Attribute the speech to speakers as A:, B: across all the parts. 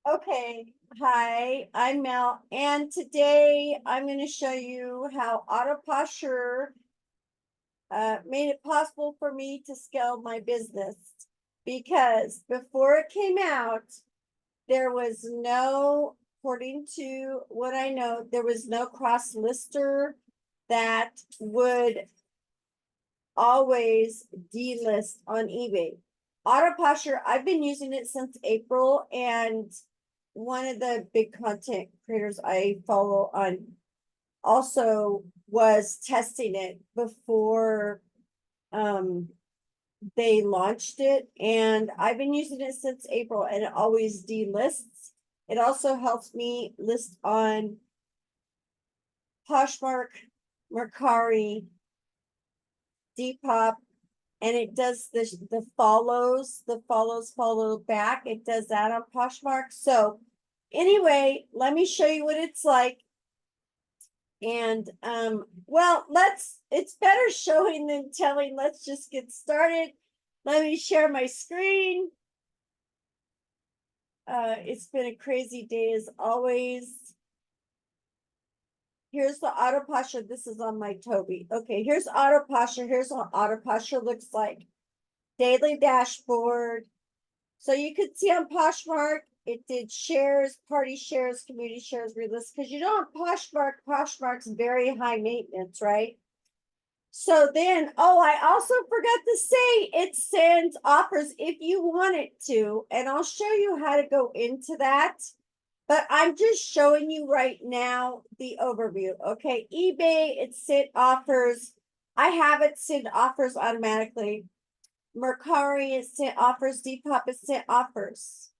A: Okay, hi, I'm Mel, and today I'm going to show you how Autoposher made it possible for me to scale my business. Because before it came out, there was no, according to what I know, there was no cross lister that would always delist on eBay. Autoposher, I've been using it since April, and one of the big content creators I follow on also was testing it before they launched it, and I've been using it since April, and it always delists. It also helps me list on Poshmark, Mercari, Depop, and it does the follows follow back. It does that on Poshmark. So anyway, let me show you what it's like. And well, it's better showing than telling. Let's just get started. Let me share my screen. It's been a crazy day as always. Here's the Autoposher. This is on my Toby. Okay, here's Autoposher. Here's what Autoposher looks like. Daily dashboard. So you could see on Poshmark, it did shares, party shares, community shares, relist. Because you know on Poshmark's very high maintenance, right? So then, oh, I also forgot to say it sends offers if you want it to, and I'll show you how to go into that. But I'm just showing you right now the overview. Okay, eBay, it sent offers. I have it send offers automatically. Mercari, it sent offers. Depop, it sent offers.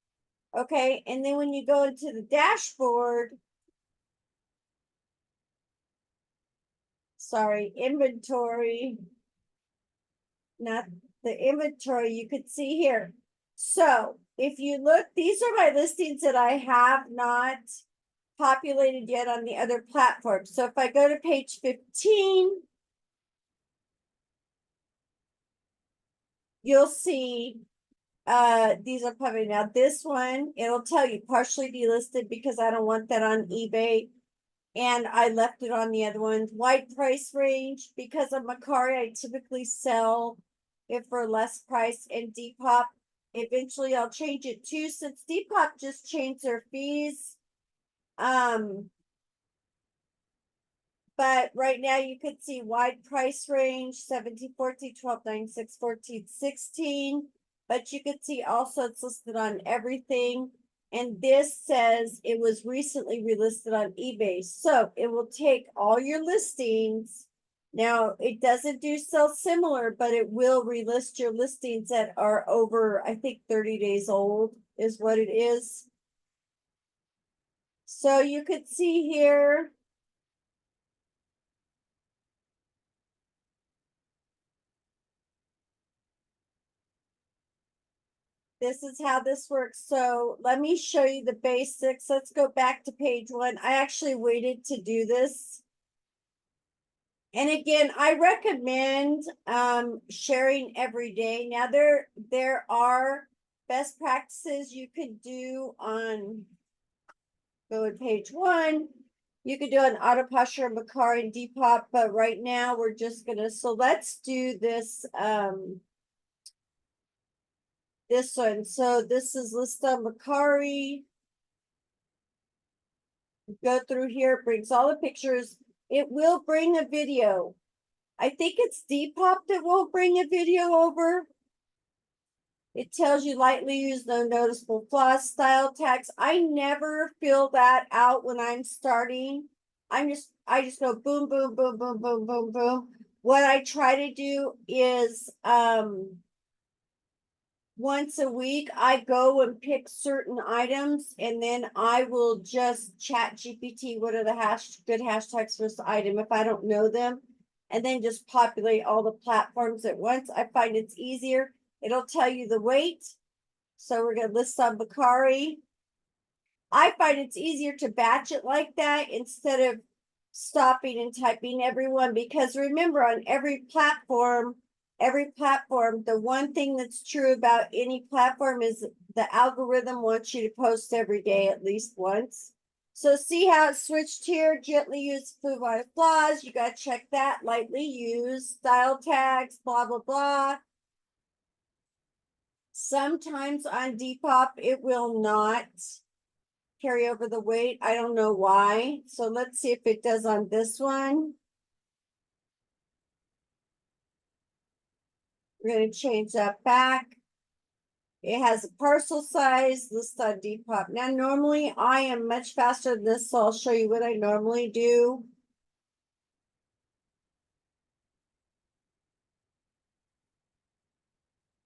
A: Okay, and then when you go into the dashboard, sorry, inventory, not the inventory, you could see here. So if you look, these are my listings that I have not populated yet on the other platforms. So if I go to page 15, you'll see these are public. Now this one, it'll tell you partially delisted because I don't want that on eBay. And I left it on the other ones. Wide price range, because of Mercari, I typically sell it for less price. And Depop, eventually I'll change it too, since Depop just changed their fees. But right now you could see wide price range 17, 14, 12, 9, 6, 14, 16. But you could see also it's listed on everything. And this says it was recently relisted on eBay. So it will take all your listings. Now it doesn't do sell similar, but it will relist your listings that are over, I think, 30 days old is what it is. So you could see here. This is how this works. So let me show you the basics. Let's go back to page 1. I actually waited to do this. And again, I recommend sharing every day. Now there are best practices you could do on, go to page 1. You could do an Autoposher, Mercari, and Depop, but right now we're just gonna, so let's do this this one. So this is list on Mercari. Go through here, it brings all the pictures. It will bring a video. I think it's Depop that will bring a video over. It tells you lightly used, no noticeable flaws, style tags. I never fill that out when I'm starting. I just go boom, boom, boom, boom, boom, boom, boom. What I try to do is once a week I go and pick certain items, and then I will just chat GPT what are the good hashtags for this item if I don't know them, and then just populate all the platforms at once. I find it's easier. It'll tell you the weight. So we're gonna list on Mercari. I find it's easier to batch it like that instead of stopping and typing everyone, because remember, on every platform every platform, the one thing that's true about any platform is the algorithm wants you to post every day at least once. So see how it switched here, gently use food by flaws, you gotta check that, lightly use, style tags, blah, blah, blah. Sometimes on Depop, it will not carry over the weight. I don't know why. So let's see if it does on this one. We're going to change that back. It has a parcel size listed on Depop. Now, normally I am much faster than this, so I'll show you what I normally do.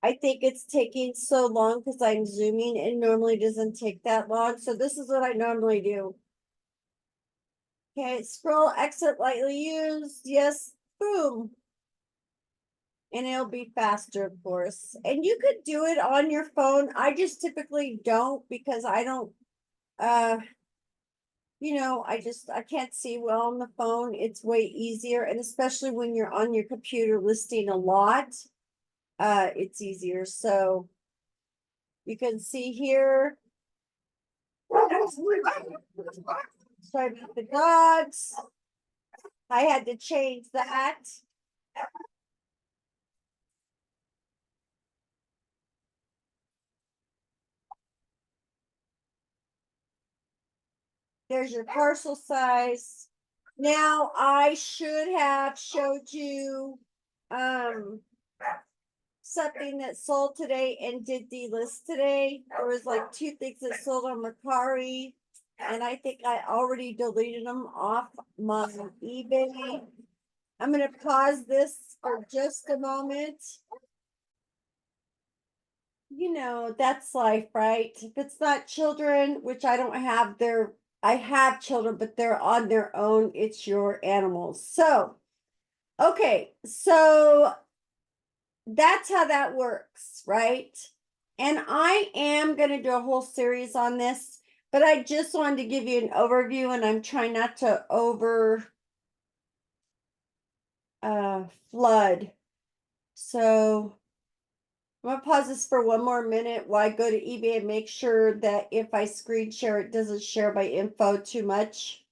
A: I think it's taking so long because I'm zooming. It normally doesn't take that long. So this is what I normally do. Okay, scroll, exit, lightly used. Yes, boom. And it'll be faster, of course. And you could do it on your phone. I just typically don't because I don't, I can't see well on the phone. It's way easier. And especially when you're on your computer listing a lot, it's easier. So you can see here. Sorry about the dogs. I had to change that. There's your parcel size. Now I should have showed you something that sold today and did delist today. There was like 2 things that sold on Mercari, and I think I already deleted them off my eBay. I'm gonna pause this for just a moment. That's life, right? If it's not children, which I don't have, I have children, but they're on their own. It's your animals. So, okay, so that's how that works, right? And I am going to do a whole series on this, but I just wanted to give you an overview, and I'm trying not to over flood. So I'm gonna pause this for one more minute while I go to eBay and make sure that if I screen share, it doesn't share my info too much.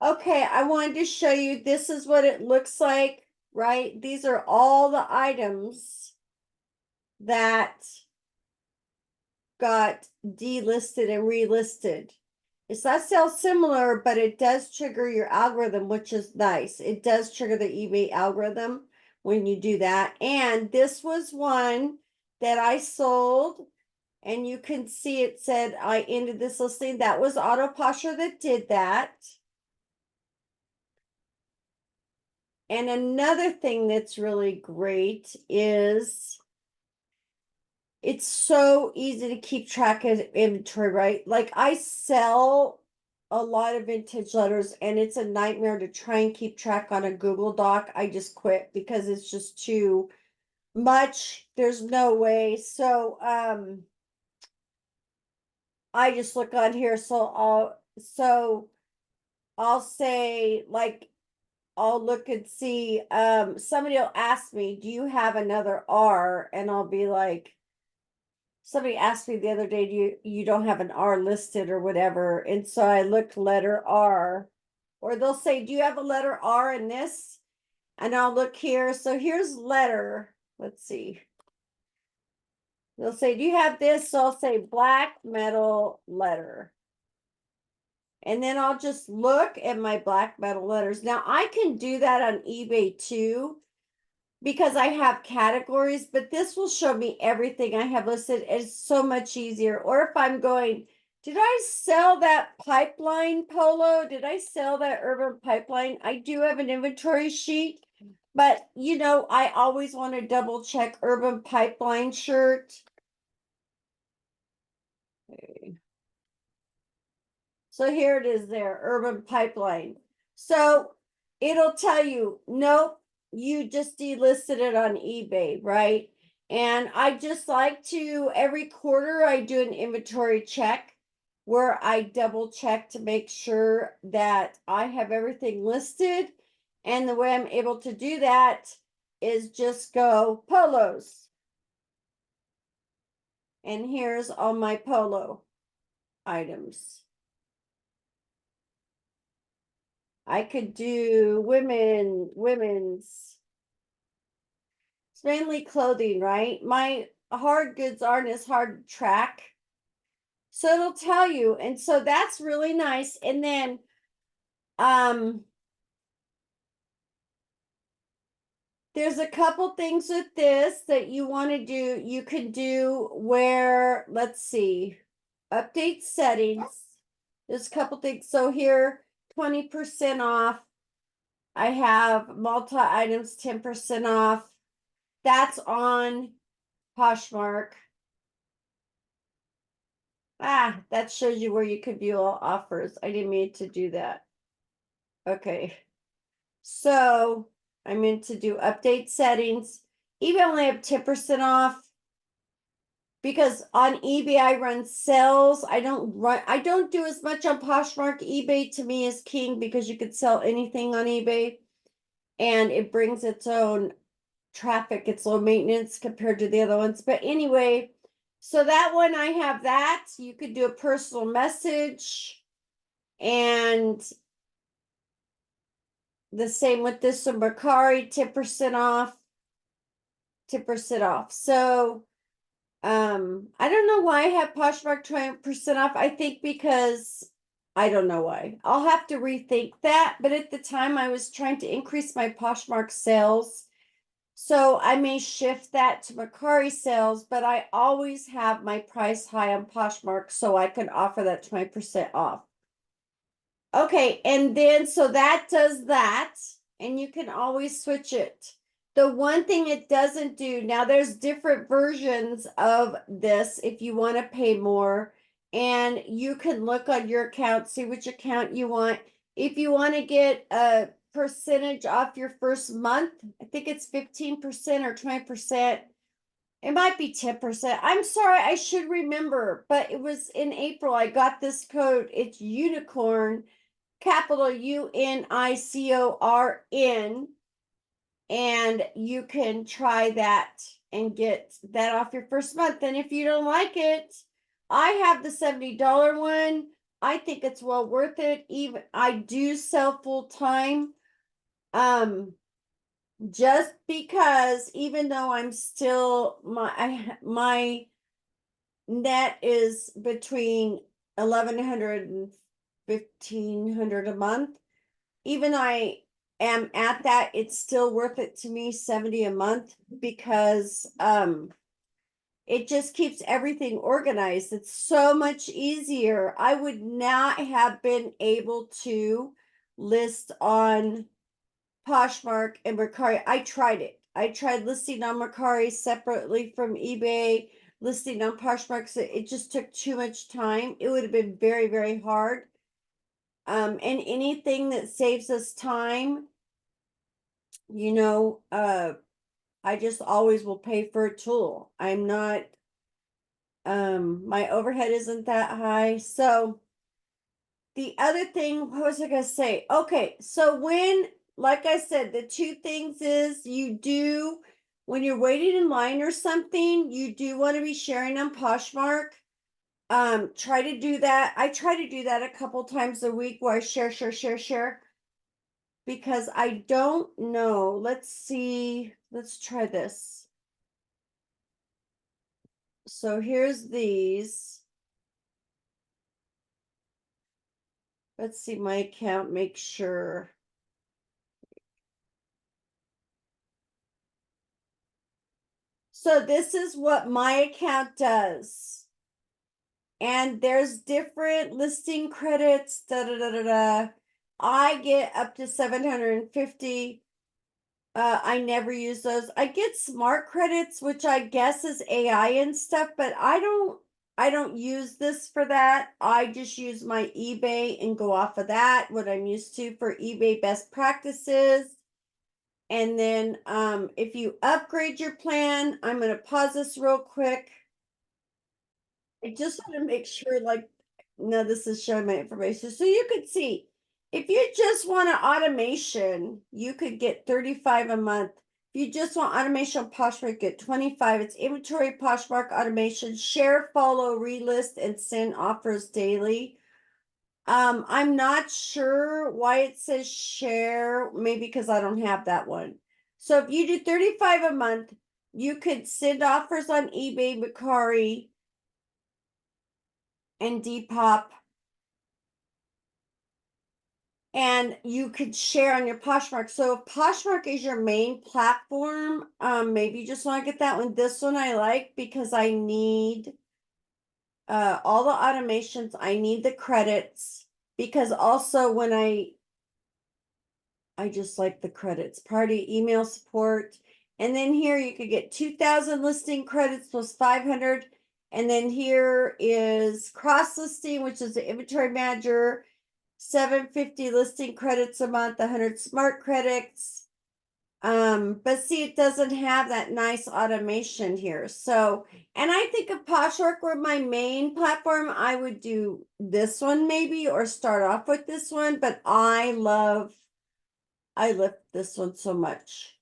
A: Okay, I wanted to show you, this is what it looks like, right? These are all the items that got delisted and relisted. It's not sell similar, but it does trigger your algorithm, which is nice. It does trigger the eBay algorithm when you do that. And this was one that I sold, and you can see it said I ended this listing. That was Autoposher that did that. And another thing that's really great is it's so easy to keep track of inventory, right? Like I sell a lot of vintage letters, and it's a nightmare to try and keep track on a Google Doc. I just quit because it's just too much. There's no way. So I just look on here. So I'll say, like, I'll look and see, somebody will ask me, do you have another R? And I'll be like, somebody asked me the other day, you don't have an R listed or whatever. And so I looked letter R, or they'll say, do you have a letter R in this? And I'll look here. So here's letter. Let's see. They'll say, do you have this? So I'll say black metal letter. And then I'll just look at my black metal letters. Now I can do that on eBay too, because I have categories, but this will show me everything I have listed. It's so much easier. Or if I'm going, did I sell that pipeline polo? Did I sell that urban pipeline? I do have an inventory sheet, but I always want to double check urban pipeline shirt. Okay. So here it is there, urban pipeline. So it'll tell you, nope, you just delisted it on eBay, right? And I just like to, every quarter, I do an inventory check where I double check to make sure that I have everything listed. And the way I'm able to do that is just go polos. And here's all my polo items. I could do women's. It's mainly clothing, right? My hard goods aren't as hard to track. So it'll tell you. And so that's really nice. And then there's a couple things with this that you want to do. You can do where, let's see, update settings. There's a couple things. So here, 20% off. I have multi items, 10% off. That's on Poshmark. Ah, that shows you where you could view all offers. I didn't mean to do that. Okay. So I meant to do update settings. eBay only have 10% off because on eBay I run sales. I don't do as much on Poshmark. eBay to me is king because you could sell anything on eBay and it brings its own traffic. It's low maintenance compared to the other ones. But anyway, so that one I have that. You could do a personal message and the same with this one, Mercari, 10% off. 10% off. So I don't know why I have Poshmark 20% off. I think because I don't know why. I'll have to rethink that. But at the time I was trying to increase my Poshmark sales. So I may shift that to Mercari sales, but I always have my price high on Poshmark so I can offer that 20% off. Okay, and then so that does that, and you can always switch it. The one thing it doesn't do, now there's different versions of this if you want to pay more, and you can look on your account, see which account you want. If you want to get a percentage off your first month, I think it's 15% or 20%. It might be 10%. I'm sorry, I should remember, but it was in April. I got this code. It's unicorn, capital UNICORN, and you can try that and get that off your first month. And if you don't like it, I have the $70 one. I think it's well worth it. Even I do sell full time. Just because even though I'm still my net is between 1,100 and 1,500 a month. Even I am at that, it's still worth it to me, 70 a month, because it just keeps everything organized. It's so much easier. I would not have been able to list on Poshmark and Mercari. I tried it. I tried listing on Mercari separately from eBay, listing on Poshmark. So it just took too much time. It would have been very, very hard. And anything that saves us time, I just always will pay for a tool. I'm not, my overhead isn't that high. So the other thing, what was I gonna say? Okay, so like I said, the two things is when you're waiting in line or something, you do want to be sharing on Poshmark. Try to do that. I try to do that a couple times a week where I share. Because I don't know. Let's see. Let's try this. So here's these. Let's see my account, make sure. So this is what my account does. And there's different listing credits, I get up to 750. I never use those. I get smart credits, which I guess is AI and stuff, but I don't use this for that. I just use my eBay and go off of that, what I'm used to for eBay best practices. And then if you upgrade your plan, I'm going to pause this real quick. I just want to make sure, no, this is showing my information. So you could see, if you just want an automation, you could get 35 a month. If you just want automation on Poshmark, get 25. It's inventory, Poshmark automation, share, follow, relist, and send offers daily. I'm not sure why it says share, maybe because I don't have that one. So if you do 35 a month, you could send offers on eBay, Mercari, and Depop. And you could share on your Poshmark. So if Poshmark is your main platform, maybe you just want to get that one. This one I like because I need all the automations. I need the credits because also when I just like the credits. Party email support. And then here you could get 2,000 listing credits plus 500. And then here is cross listing, which is the inventory manager, 750 listing credits a month, 100 smart credits. But see, it doesn't have that nice automation here. So, and I think if Poshmark were my main platform, I would do this one maybe, or start off with this one, but I love this one so much.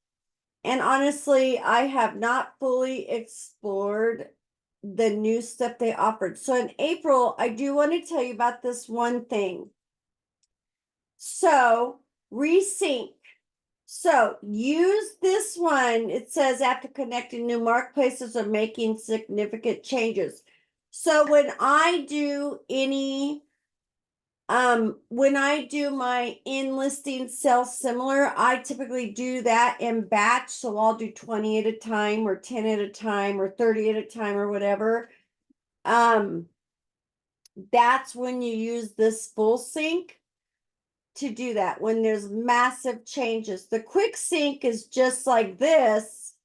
A: And honestly, I have not fully explored the new stuff they offered. So in April, I do want to tell you about this one thing. So resync. So use this one. It says after connecting new marketplaces or making significant changes. So when I do my in listing sell similar, I typically do that in batch. So I'll do 20 at a time or 10 at a time or 30 at a time or whatever. That's when you use this full sync to do that, when there's massive changes. The quick sync is just like this,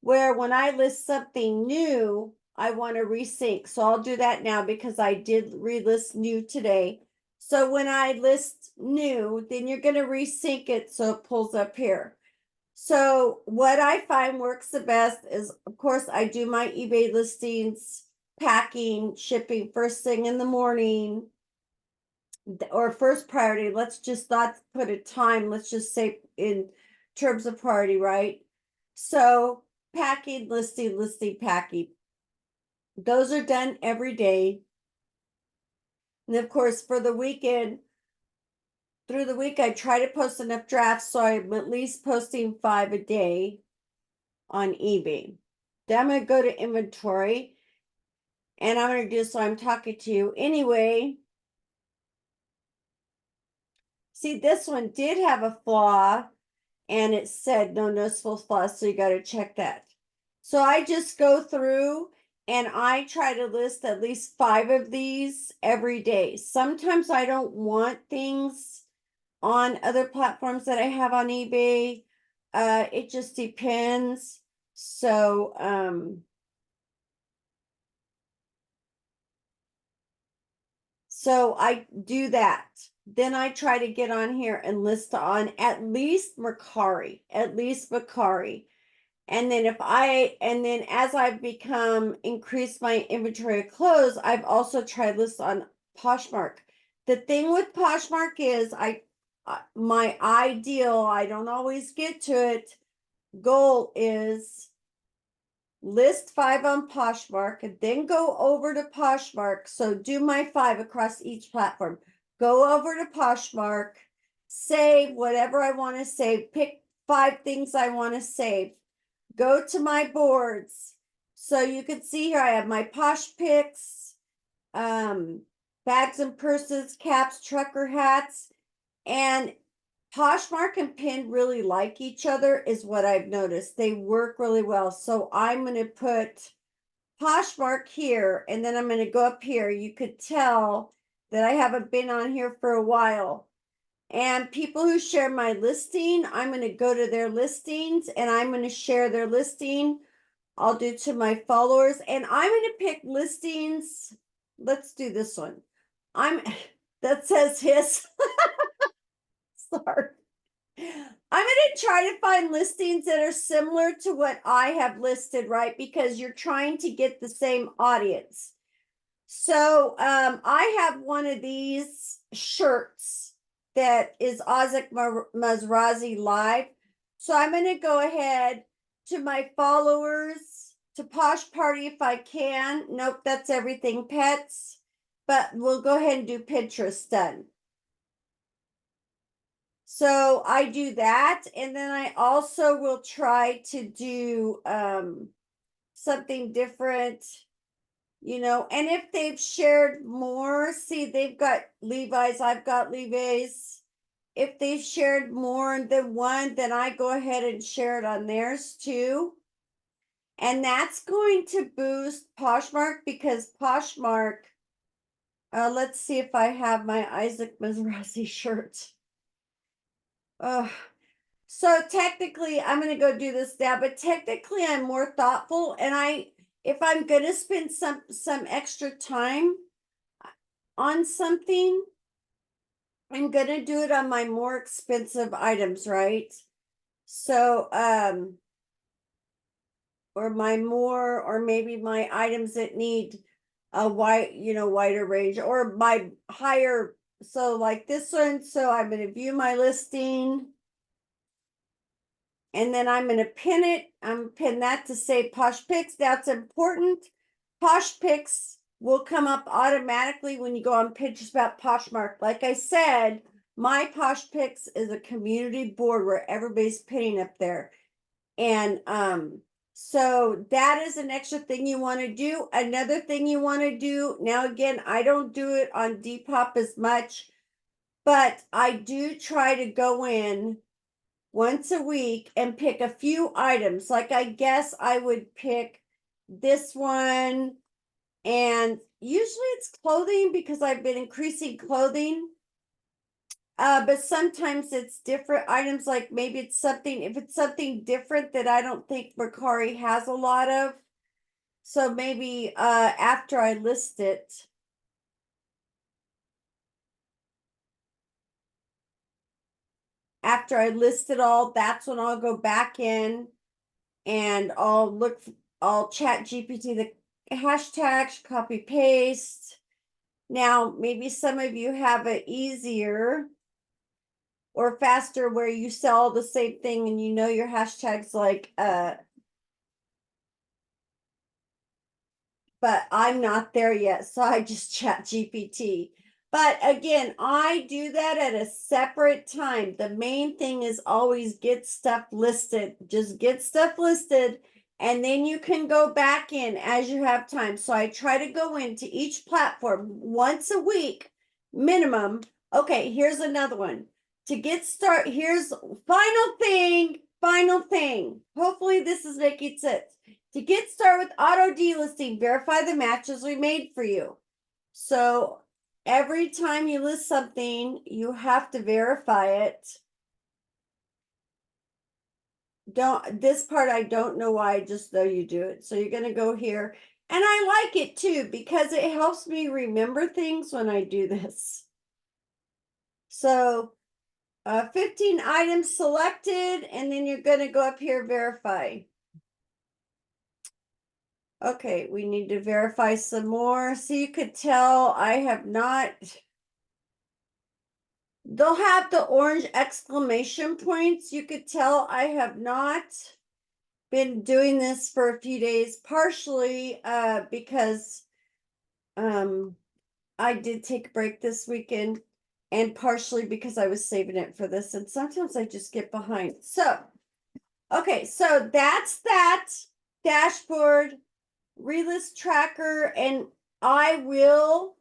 A: where when I list something new, I want to resync. So I'll do that now because I did relist new today. So when I list new, then you're going to resync it so it pulls up here. So what I find works the best is, of course, I do my eBay listings, packing, shipping first thing in the morning, or first priority. Let's just not put a time. Let's just say in terms of priority, right? So packing, listing, packing. Those are done every day. And of course, for the weekend, through the week, I try to post enough drafts so I'm at least posting 5 a day on eBay. Then I'm going to go to inventory, and I'm going to do so I'm talking to you. Anyway, see, this one did have a flaw, and it said no noticeable flaws, so you got to check that. So I just go through and I try to list at least 5 of these every day. Sometimes I don't want things on other platforms that I have on eBay. It just depends. So, so I do that. Then I try to get on here and list on at least Mercari. And then as I've increased my inventory of clothes, I've also tried lists on Poshmark. The thing with Poshmark is my ideal, I don't always get to it, goal is list 5 on Poshmark and then go over to Poshmark. So do my 5 across each platform. Go over to Poshmark, save whatever I want to save, pick 5 things I want to save. Go to my boards. So you can see here I have my Posh picks, bags and purses, caps, trucker hats, and Poshmark and Pin really like each other is what I've noticed. They work really well. So I'm going to put Poshmark here, and then I'm going to go up here. You could tell that I haven't been on here for a while. And people who share my listing, I'm going to go to their listings and I'm going to share their listing. I'll do to my followers, and I'm going to pick listings. Let's do this one. That says his. Sorry. I'm going to try to find listings that are similar to what I have listed, right? Because you're trying to get the same audience. So I have one of these shirts that is Ozzy Mizrahi Live. So I'm going to go ahead to my followers, to Posh Party if I can. Nope, that's everything pets. But we'll go ahead and do Pinterest done. So I do that, and then I also will try to do something different, you know, and if they've shared more, see, they've got Levi's, I've got Levi's. If they've shared more than one, then I go ahead and share it on theirs too. And that's going to boost Poshmark because Poshmark, let's see if I have my Isaac Mizrahi shirt. So technically, I'm going to go do this now, but technically I'm more thoughtful, and if I'm going to spend some extra time on something, I'm going to do it on my more expensive items, right? So, or maybe my items that need a wider range, or my higher, so like this one. So I'm going to view my listing. And then I'm going to pin it. I'm going to pin that to say Posh Picks. That's important. Posh Picks will come up automatically when you go on Pinterest about Poshmark. Like I said, my Posh Picks is a community board where everybody's pinning up there. And so that is an extra thing you want to do. Another thing you want to do, now again, I don't do it on Depop as much, but I do try to go in once a week and pick a few items. Like I guess I would pick this one, and usually it's clothing because I've been increasing clothing. But sometimes it's different items, like maybe it's something, if it's something different that I don't think Mercari has a lot of. So maybe after I list it. After I list it all, that's when I'll go back in and I'll chat GPT the hashtags, copy paste. Now, maybe some of you have it easier or faster where you sell the same thing and you know your hashtags, like but I'm not there yet, so I just chat GPT. But again, I do that at a separate time. The main thing is always get stuff listed. Just get stuff listed, and then you can go back in as you have time. So I try to go into each platform once a week minimum. Okay, here's another one. To get started, here's final thing. Hopefully this is making sense. To get started with auto delisting, verify the matches we made for you. So every time you list something, you have to verify it. This part, I don't know why, I just know you do it. So you're going to go here. And I like it too, because it helps me remember things when I do this. So 15 items selected, and then you're going to go up here, verify. Okay, we need to verify some more. So you could tell I have not. They'll have the orange exclamation points. You could tell I have not been doing this for a few days, partially because I did take a break this weekend, and partially because I was saving it for this, and sometimes I just get behind. So, okay, so that's that dashboard, relist tracker, and I will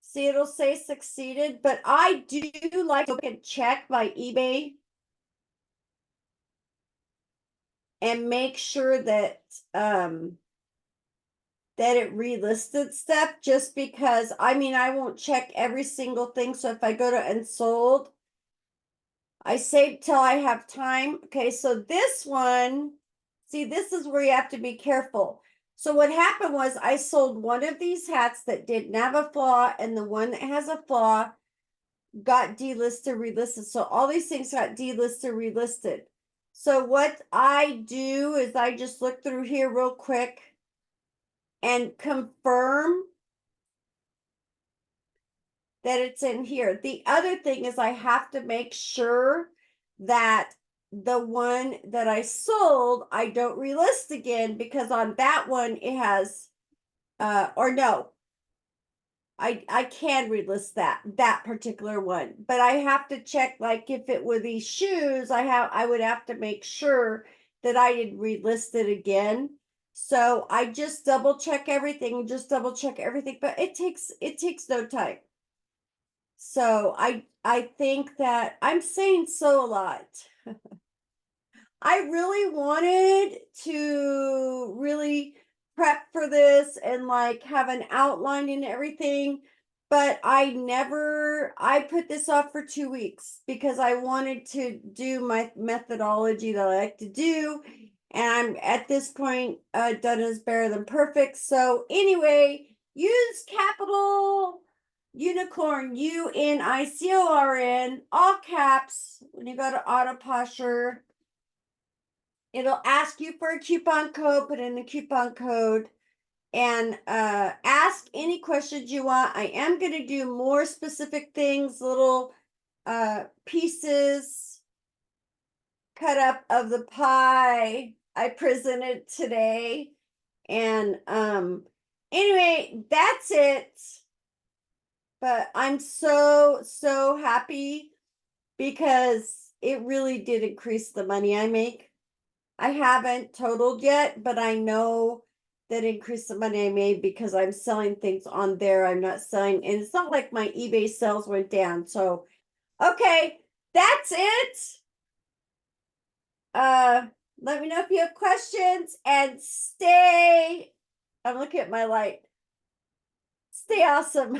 A: see, it'll say succeeded, but I do like to check my eBay and make sure that that it relisted stuff, just because I won't check every single thing. So if I go to unsold, I save till I have time. Okay, so this one, see, this is where you have to be careful. So what happened was I sold one of these hats that didn't have a flaw, and the one that has a flaw got delisted, relisted. So all these things got delisted, relisted. So what I do is I just look through here real quick and confirm that it's in here. The other thing is I have to make sure that the one that I sold, I don't relist again because on that one it has, or no, I can relist that particular one, but I have to check, like if it were these shoes, I would have to make sure that I didn't relist it again. So I just double check everything, but it takes no time. So I think that I'm saying so a lot. I really wanted to really prep for this and like have an outline and everything, but I put this off for 2 weeks because I wanted to do my methodology that I like to do. And I'm at this point, done is better than perfect. So anyway, use capital unicorn, UNICORN, all caps when you go to Autoposher. It'll ask you for a coupon code, put in the coupon code, and ask any questions you want. I am going to do more specific things, little pieces cut up of the pie I presented today. And anyway, that's it. But I'm so happy because it really did increase the money I make. I haven't totaled yet, but I know that increased the money I made because I'm selling things on there. I'm not selling, and it's not like my eBay sales went down. So, okay, that's it. Let me know if you have questions and I'm looking at my light. Stay awesome.